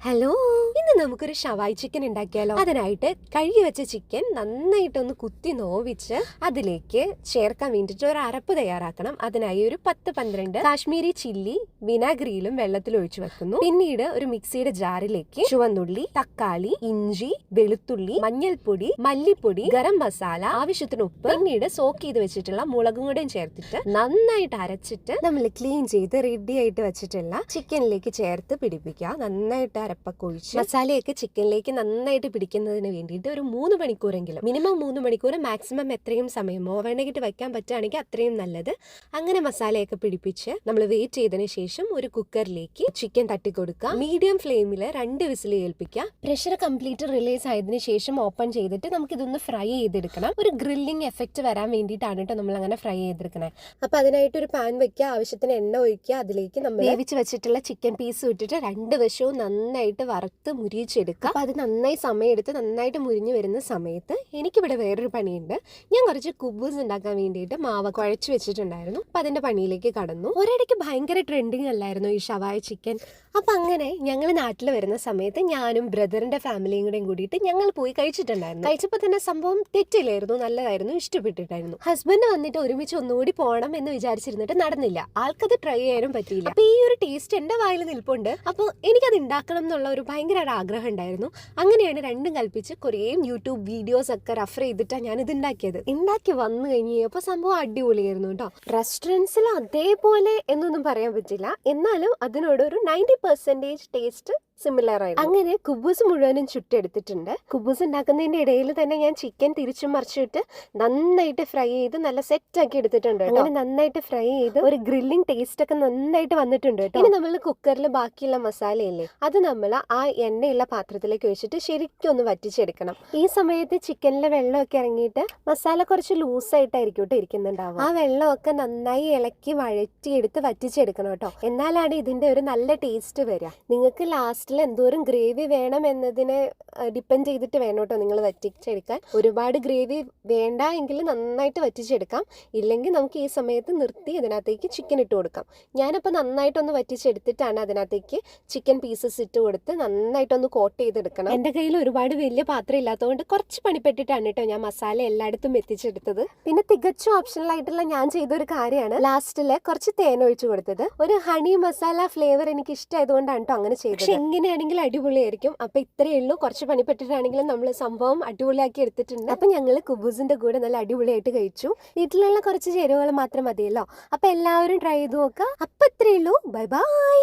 Hello, ഇന്ന് നമുക്കൊരു ഷവായി chicken ഉണ്ടാക്കിയാലോ? അതിനായിട്ട് കഴുകി വെച്ച ചിക്കൻ നന്നായിട്ടൊന്ന് കുത്തി നോവിച്ച് അതിലേക്ക് ചേർക്കാൻ വേണ്ടിയിട്ട് ഒരു അരപ്പ് തയ്യാറാക്കണം. അതിനായി ഒരു 10-12 കാശ്മീരി ചില്ലി വിനാഗിരിയിലും വെള്ളത്തിൽ ഒഴിച്ചു വെക്കുന്നു. പിന്നീട് ഒരു മിക്സിയുടെ ജാറിലേക്ക് ചുവന്നുള്ളി, തക്കാളി, ഇഞ്ചി, വെളുത്തുള്ളി, മഞ്ഞൾപ്പൊടി, മല്ലിപ്പൊടി, ഗരം മസാല, ആവശ്യത്തിന് ഉപ്പ്, പിന്നീട് സോക്ക് ചെയ്ത് വെച്ചിട്ടുള്ള മുളകും കൂടെയും ചേർത്തിട്ട് നന്നായിട്ട് അരച്ചിട്ട് നമ്മൾ ക്ലീൻ ചെയ്ത് റെഡി ആയിട്ട് വെച്ചിട്ടുള്ള ചിക്കനിലേക്ക് ചേർത്ത് പിടിപ്പിക്കുക. നന്നായിട്ട് അരപ്പൊക്കെ ഒഴിച്ച് മസാലയൊക്കെ ചിക്കനിലേക്ക് നന്നായിട്ട് പിടിക്കുന്നതിന് വേണ്ടിയിട്ട് ഒരു 3 മണിക്കൂറെങ്കിലും, മിനിമം 3 മണിക്കൂർ, മാക്സിമം എത്രയും സമയം ഓവർനൈറ്റ് വെക്കാൻ പറ്റുകയാണെങ്കിൽ അത്രയും നല്ലത്. അങ്ങനെ മസാലയൊക്കെ പിടിപ്പിച്ച് നമ്മൾ വെയിറ്റ് ചെയ്തതിന് ശേഷം ഒരു കുക്കറിലേക്ക് ചിക്കൻ തട്ടിക്കൊടുക്കുക. മീഡിയം ഫ്ലെയിമിൽ 2 വിസിൽ കേൾപ്പിക്കുക. പ്രഷർ കംപ്ലീറ്റ് റിലീസ് ആയതിനു ശേഷം ഓപ്പൺ ചെയ്തിട്ട് നമുക്ക് ഇതൊന്ന് ഫ്രൈ ചെയ്തെടുക്കണം. ഒരു ഗ്രില്ലിംഗ് എഫക്റ്റ് വരാൻ വേണ്ടിയിട്ടാണ് കേട്ടോ നമ്മൾ അങ്ങനെ ഫ്രൈ ചെയ്തെടുക്കണേ. അപ്പൊ അതിനായിട്ട് ഒരു പാൻ വെക്കുക, ആവശ്യത്തിന് എണ്ണ ഒഴിക്കുക. അതിലേക്ക് നമ്മൾ വേവിച്ച് വെച്ചിട്ടുള്ള ചിക്കൻ പീസ് ഇട്ടിട്ട് 2 വശവും നന്നായിട്ട് വറുത്ത് മുരിച്ചെടുക്കുക. അപ്പൊ അത് നന്നായി സമയമെടുത്ത് നന്നായിട്ട് മുരിഞ്ഞു വരുന്ന സമയത്ത് എനിക്കിവിടെ വേറൊരു പണിയുണ്ട്. ഞാൻ കുറച്ച് കുബൂസ് ഉണ്ടാക്കാൻ വേണ്ടിയിട്ട് മാവ് കുഴച്ച് വെച്ചിട്ടുണ്ടായിരുന്നു. അപ്പൊ അതിന്റെ പണിയിലേക്ക് കടന്നു. ഒരിടയ്ക്ക് ഭയങ്കര ട്രെൻഡിങ് അല്ലായിരുന്നു ഈ ഷവായി ചിക്കൻ. അപ്പൊ അങ്ങനെ ഞങ്ങൾ നാട്ടിൽ വരുന്ന സമയത്ത് ഞാനും ബ്രദറിന്റെ ഫാമിലിയും കൂടെയും കൂടിയിട്ട് ഞങ്ങൾ പോയി കഴിച്ചിട്ടുണ്ടായിരുന്നു. കഴിച്ചപ്പോൾ തന്നെ സംഭവം തെറ്റില്ലായിരുന്നു, നല്ലതായിരുന്നു, ഇഷ്ടപ്പെട്ടിട്ടായിരുന്നു. ഹസ്ബൻഡ് വന്നിട്ട് ഒരുമിച്ച് ഒന്നുകൂടി പോകണം എന്ന് വിചാരിച്ചിരുന്നിട്ട് നടന്നില്ല. ആൾക്കത് ട്രൈ ചെയ്യാനും പറ്റിയില്ല. അപ്പൊ ഈ ഒരു ടേസ്റ്റ് എന്റെ വായിൽ നിൽപ്പുണ്ട്. അപ്പോൾ എനിക്കത് ഉണ്ടാക്കണം എന്നുള്ള ഒരു ഭയങ്കര ആഗ്രഹം ഉണ്ടായിരുന്നു. അങ്ങനെയാണ് രണ്ടും കൽപ്പിച്ച് കുറേ യൂട്യൂബ് വീഡിയോസ് ഒക്കെ റെഫർ ചെയ്തിട്ടാണ് ഞാൻ ഇത് ഉണ്ടാക്കിയത്. ഉണ്ടാക്കി വന്നു കഴിഞ്ഞപ്പോൾ സംഭവം അടിപൊളിയായിരുന്നു കേട്ടോ. റെസ്റ്റോറൻറ്റ്സിൽ അതേപോലെ എന്നൊന്നും പറയാൻ പറ്റില്ല, എന്നാലും അതിനോട് ഒരു 90% ടേസ്റ്റ് സിമിലർ ആയിരുന്നു. അങ്ങനെ കുബൂസ് മുഴുവനും ചുട്ടെടുത്തിട്ടുണ്ട്. കുബൂസ് ഉണ്ടാക്കുന്നതിന്റെ ഇടയിൽ തന്നെ ഞാൻ ചിക്കൻ തിരിച്ചും മറിച്ചിട്ട് നന്നായിട്ട് ഫ്രൈ ചെയ്ത് നല്ല സെറ്റ് ആക്കി എടുത്തിട്ടുണ്ട്. അങ്ങനെ നന്നായിട്ട് ഫ്രൈ ചെയ്ത് ഒരു ഗ്രില്ലിംഗ് ടേസ്റ്റ് ഒക്കെ നന്നായിട്ട് വന്നിട്ടുണ്ട് കേട്ടോ. ഇനി നമ്മൾ കുക്കറിൽ ബാക്കിയുള്ള മസാലയില്ലേ, അത് നമ്മൾ ആ എണ്ണയുള്ള പാത്രത്തിലേക്ക് വെച്ചിട്ട് ശരിക്കും ഒന്ന് വറ്റിച്ചെടുക്കണം. ഈ സമയത്ത് ചിക്കനിലെ വെള്ളമൊക്കെ ഇറങ്ങിയിട്ട് മസാല കുറച്ച് ലൂസായിട്ടായിരിക്കും കേട്ടോ ഇരിക്കുന്നുണ്ടാവും. ആ വെള്ളമൊക്കെ നന്നായി ഇളക്കി വഴറ്റിയെടുത്ത് വറ്റിച്ചെടുക്കണം കേട്ടോ. എന്നാലാണ് ഇതിന്റെ ഒരു നല്ല ടേസ്റ്റ് വരിക. നിങ്ങൾക്ക് ലാസ്റ്റ് എന്തോരം ഗ്രേവി വേണം എന്നതിനെ ഡിപ്പെൻഡ് ചെയ്തിട്ട് വേണം കേട്ടോ നിങ്ങൾ വറ്റിച്ചെടുക്കാൻ. ഒരുപാട് ഗ്രേവി വേണ്ട എങ്കിൽ നന്നായിട്ട് വറ്റിച്ചെടുക്കാം. ഇല്ലെങ്കിൽ നമുക്ക് ഈ സമയത്ത് നിർത്തി അതിനകത്തേക്ക് ചിക്കൻ ഇട്ട് കൊടുക്കാം. ഞാനപ്പോൾ നന്നായിട്ടൊന്ന് വറ്റിച്ചെടുത്തിട്ടാണ് അതിനകത്തേക്ക് ചിക്കൻ പീസസ് ഇട്ട് കൊടുത്ത് നന്നായിട്ടൊന്ന് കോട്ട് ചെയ്തെടുക്കണം. എൻ്റെ കയ്യിൽ ഒരുപാട് വലിയ പാത്രം ഇല്ലാത്തതുകൊണ്ട് കുറച്ച് പണിപ്പെട്ടിട്ടാണ് കേട്ടോ ഞാൻ മസാല എല്ലായിടത്തും എത്തിച്ചെടുത്തത്. പിന്നെ തികച്ചും ഓപ്ഷണൽ ആയിട്ടുള്ള ഞാൻ ചെയ്തൊരു കാര്യമാണ് ലാസ്റ്റില് കുറച്ച് തേൻ ഒഴിച്ചു കൊടുത്തത്. ഒരു ഹണി മസാല ഫ്ലേവർ എനിക്ക് ഇഷ്ടമായതുകൊണ്ടാണ് കേട്ടോ അങ്ങനെ ചെയ്തത്. പക്ഷെ എങ്ങനെയാണെങ്കിൽ അടിപൊളിയായിരിക്കും. അപ്പൊ ഇത്രയേ ഉള്ളൂ. കുറച്ച് പണിപ്പെട്ടിട്ടാണെങ്കിലും നമ്മൾ സംഭവം അടിപൊളിയാക്കി എടുത്തിട്ടുണ്ട്. അപ്പൊ ഞങ്ങൾ കുബൂസിന്റെ കൂടെ നല്ല അടിപൊളിയായിട്ട് കഴിച്ചു. വീട്ടിലുള്ള കുറച്ച് ചേരുവകൾ മാത്രം മതിയല്ലോ. അപ്പൊ എല്ലാവരും ട്രൈ ചെയ്ത് നോക്കുക. അപ്പൊ ഇത്രയേ ഉള്ളൂ. Bye bye.